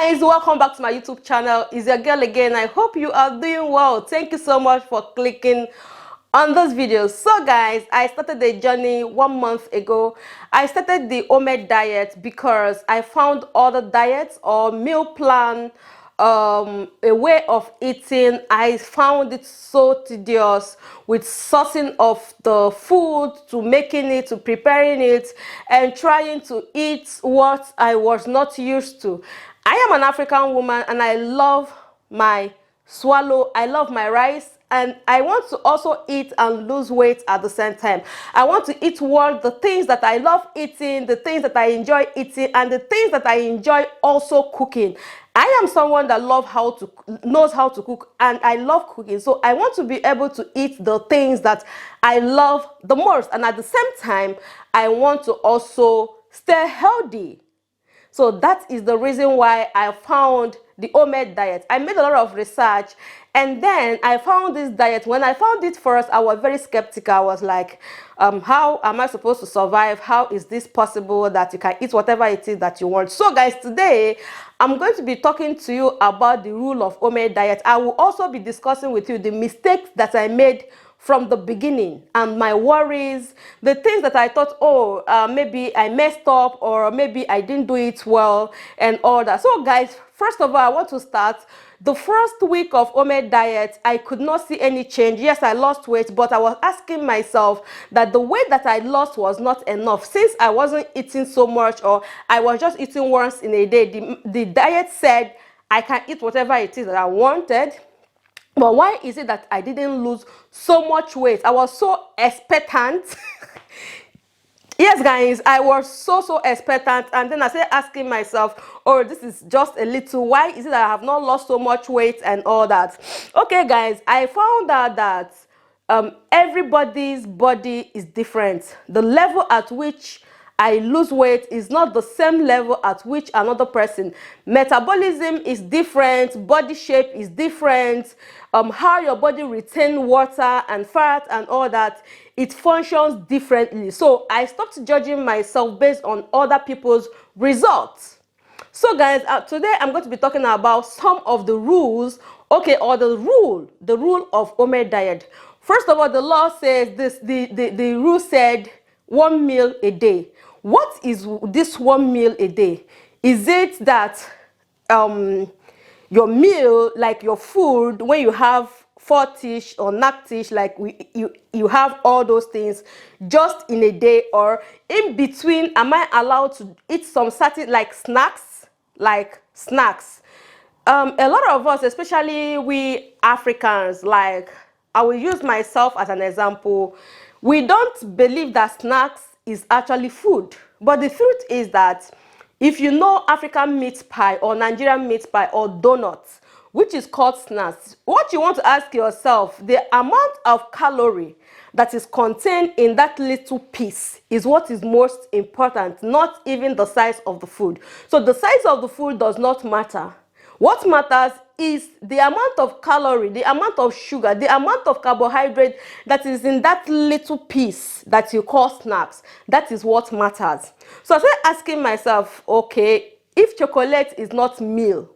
Guys, welcome back to my YouTube channel. It's your girl again. I hope you are doing well. Thank you so much for clicking on this video. So guys, I started the journey 1 month ago. I started the OMED diet because I found other diets or meal plan, a way of eating. I found it so tedious with sourcing of the food, to making it, to preparing it, and trying to eat what I was not used to. I am an African woman and I love my swallow, I love my rice, and I want to also eat and lose weight at the same time. I want to eat the things that I love eating, the things that I enjoy eating, and the things that I enjoy also cooking. I am someone that knows how to cook, and I love cooking. So I want to be able to eat the things that I love the most, and at the same time, I want to also stay healthy. So that is the reason why I found the OMED diet. I made a lot of research, and then I found this diet. When I found it first, I was very skeptical. I was like, how am I supposed to survive? How is this possible that you can eat whatever it is that you want? So guys, today I'm going to be talking to you about the rule of OMED diet. I will also be discussing with you the mistakes that I made from the beginning and my worries, the things that I thought, oh, maybe I messed up, or maybe I didn't do it well, and all that. So guys, first of all, I want to start. The first week of OMED diet, I could not see any change. Yes, I lost weight, but I was asking myself that the weight that I lost was not enough. Since I wasn't eating so much, or I was just eating once in a day, the diet said I can eat whatever it is that I wanted. But why is it that I didn't lose so much weight? I was so expectant. Yes, guys, I was so expectant, and then I started asking myself, oh, this is just a little. Why is it that I have not lost so much weight and all that? Okay, guys, I found out that everybody's body is different. The level at which I lose weight is not the same level at which another person. Metabolism is different, body shape is different, how your body retains water and fat and all that, it functions differently. So I stopped judging myself based on other people's results. So guys, today I'm going to be talking about some of the rules, okay, or the rule of OMED diet. First of all, the law says this, the rule said 1 meal a day. What is this 1 meal a day? Is it that your meal, like your food, when you have 4-ish or naktish, like you have all those things just in a day, or in between, am I allowed to eat some certain like snacks? A lot of us, especially we Africans, like I will use myself as an example, we don't believe that snacks is actually food. But the truth is that if you know African meat pie or Nigerian meat pie or donuts, which is called snacks, what you want to ask yourself, the amount of calorie that is contained in that little piece is what is most important, not even the size of the food. So the size of the food does not matter. What matters is the amount of calorie, the amount of sugar, the amount of carbohydrate that is in that little piece that you call snacks. That is what matters. So I started asking myself, okay, if chocolate is not meal,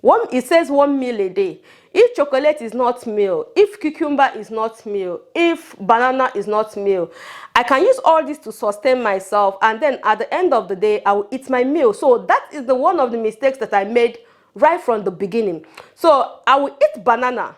it says 1 meal a day. If chocolate is not meal, if cucumber is not meal, if banana is not meal, I can use all this to sustain myself, and then at the end of the day, I will eat my meal. So that is one of the mistakes that I made right from the beginning. So I will eat banana,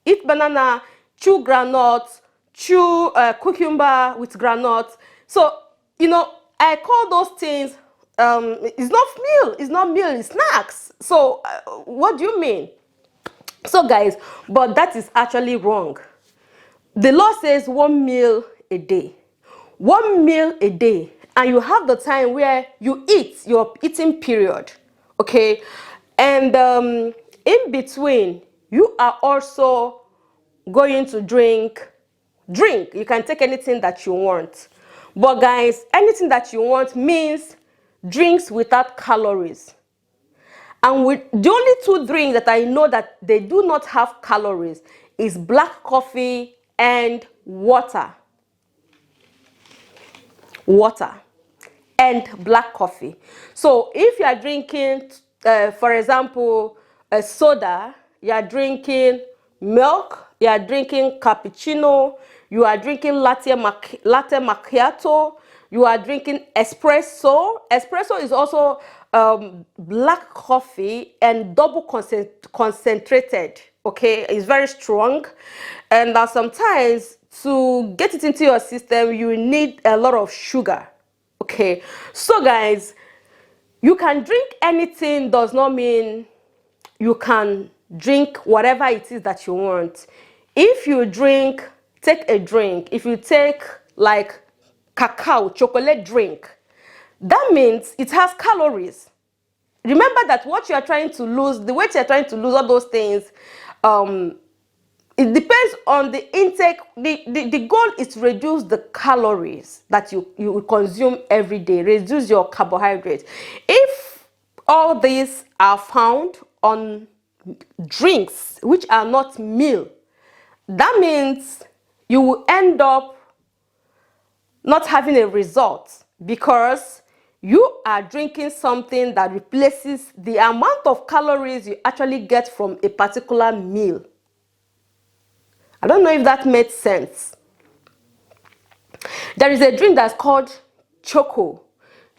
chew groundnuts, chew cucumber with groundnuts. So, you know, I call those things, it's not meal, it's snacks. So what do you mean? So guys, but that is actually wrong. The law says 1 meal a day. 1 meal a day, and you have the time where you eat, your eating period, okay? And in between, you are also going to drink. You can take anything that you want. But guys, anything that you want means drinks without calories. And with the only 2 drinks that I know that they do not have calories is black coffee and water. And black coffee. So if you are drinking for example, a soda, you are drinking milk, you are drinking cappuccino, you are drinking latte macchiato, you are drinking espresso. Espresso is also black coffee and double concentrated. Okay, it's very strong, and sometimes to get it into your system, you need a lot of sugar. Okay, so guys, you can drink anything does not mean you can drink whatever it is that you want. If you drink, take a drink. If you take like cacao, chocolate drink, that means it has calories. Remember that what you are trying to lose, the weight you are trying to lose, all those things, it depends on the intake. The goal is to reduce the calories that you consume every day, reduce your carbohydrates. If all these are found on drinks which are not meal, that means you will end up not having a result, because you are drinking something that replaces the amount of calories you actually get from a particular meal. I don't know if that made sense. There is a drink that's called Choco.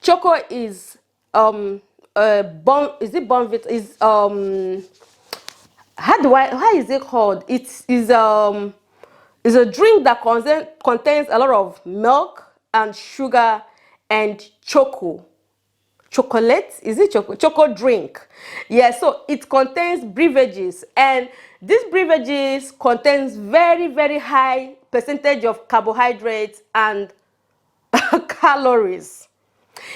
Choco is is it Bonvit? Is how is it called? It is a drink that contains a lot of milk and sugar and chocolate. Is it choco drink? Yeah, so it contains beverages, and these beverages contains very high percentage of carbohydrates and calories.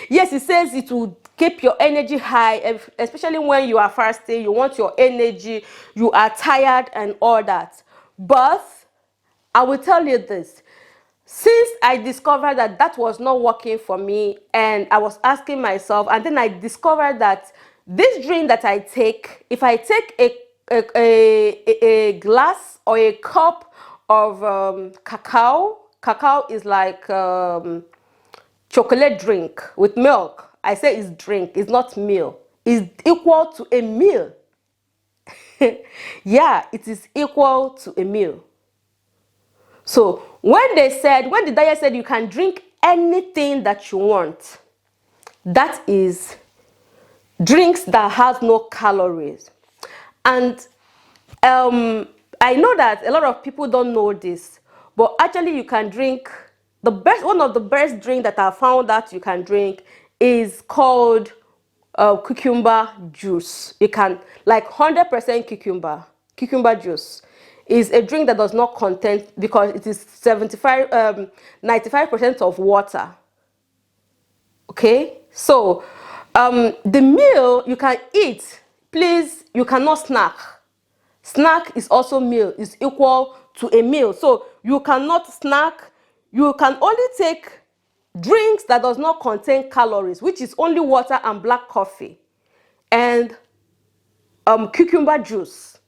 Yes, it says it will keep your energy high, especially when you are fasting, you want your energy, you are tired and all that. But I will tell you this, since I discovered that that was not working for me, and I was asking myself, and then I discovered that this drink that I take, if I take a glass or a cup of cacao is like chocolate drink with milk. I say it's drink, it's not meal. It's equal to a meal. Yeah, it is equal to a meal. So when the diet said you can drink anything that you want, that is drinks that has no calories. And I know that a lot of people don't know this, but actually you can drink one of the best drink that I found that you can drink is called cucumber juice. You can, like 100% cucumber juice is a drink that does not contain, because it is 95% of water. Okay, so the meal you can eat, please, you cannot snack. Snack is also meal, is equal to a meal. So you cannot snack. You can only take drinks that does not contain calories, which is only water and black coffee and cucumber juice.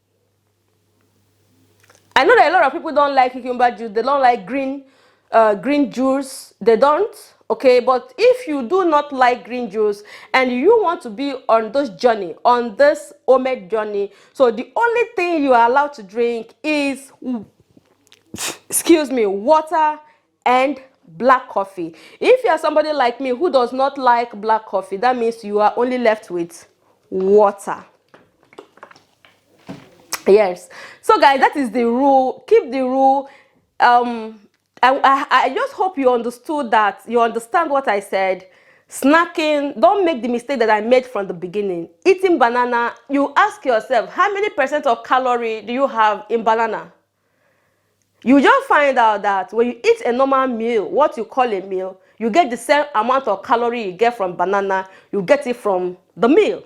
I know that a lot of people don't like cucumber juice. They don't like green juice. They don't. Okay, but if you do not like green juice and you want to be on this journey, on this OMED journey, so the only thing you are allowed to drink is, excuse me, water and black coffee. If you are somebody like me who does not like black coffee, that means you are only left with water. Yes, so guys, that is the rule. Keep the rule. I just hope you understood that, you understand what I said. Snacking, don't make the mistake that I made from the beginning. Eating banana, you ask yourself, how many percent of calorie do you have in banana? You just find out that when you eat a normal meal, what you call a meal, you get the same amount of calorie you get from banana, you get it from the meal.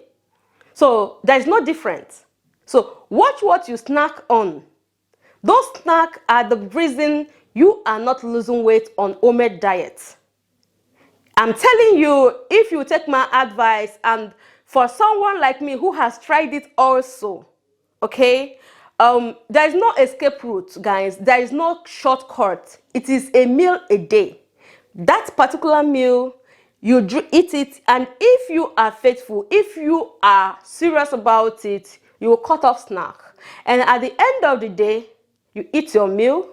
So there is no difference. So watch what you snack on. Those snacks are the reason you are not losing weight on OMED diet. I'm telling you, if you take my advice, and for someone like me who has tried it also, okay, there is no escape route, guys. There is no shortcut. It is a meal a day. That particular meal, you eat it, and if you are faithful, if you are serious about it, you will cut off snack. And at the end of the day, you eat your meal.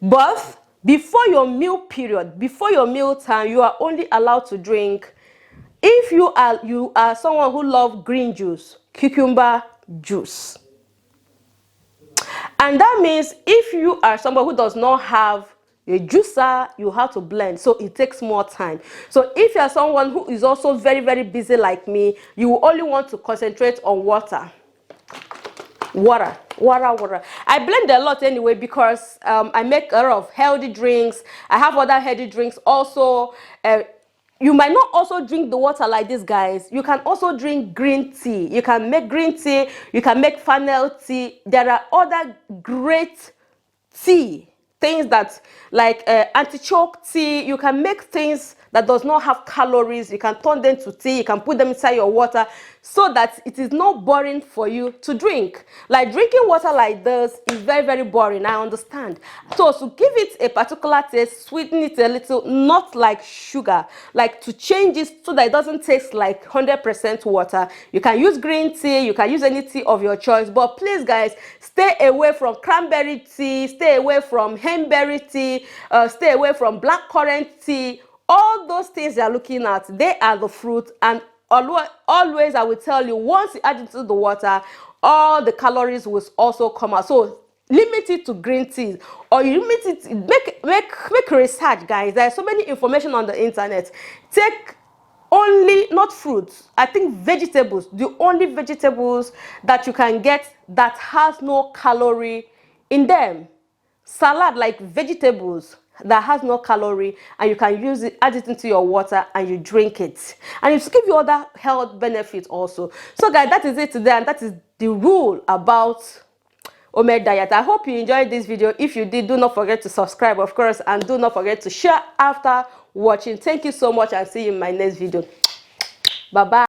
But before your meal period, before your meal time, you are only allowed to drink, if you are someone who loves green juice, cucumber juice. And that means if you are someone who does not have a juicer, you have to blend, so it takes more time. So if you are someone who is also very, very busy like me, you will only want to concentrate on water. Water. I blend a lot anyway, because I make a lot of healthy drinks. I have other healthy drinks also. You might not also drink the water like this, guys. You can also drink green tea. You can make green tea. You can make fennel tea. There are other great tea things that, like anti-choke tea. You can make things that does not have calories. You can turn them to tea. You can put them inside your water, so that it is not boring for you to drink. Like drinking water like this is very, very boring, I understand. So to give it a particular taste, sweeten it a little, not like sugar, like to change it so that it doesn't taste like 100% water, you can use green tea, you can use any tea of your choice. But please guys, stay away from cranberry tea, stay away from hemberry tea, stay away from blackcurrant tea. All those things you are looking at, they are the fruit. And always I will tell you, once you add it to the water, all the calories will also come out. So limit it to green tea, or you limit it, make research, guys. There's so many information on the internet. Take only, not fruits, I think vegetables, the only vegetables that you can get that has no calorie in them. Salad, like vegetables that has no calorie, and you can use it, add it into your water, and you drink it, and it will give you other health benefits also. So guys, that is it today, and that is the rule about OMED diet. I hope you enjoyed this video. If you did, do not forget to subscribe, of course, and do not forget to share after watching. Thank you so much, and see you in my next video. Bye bye.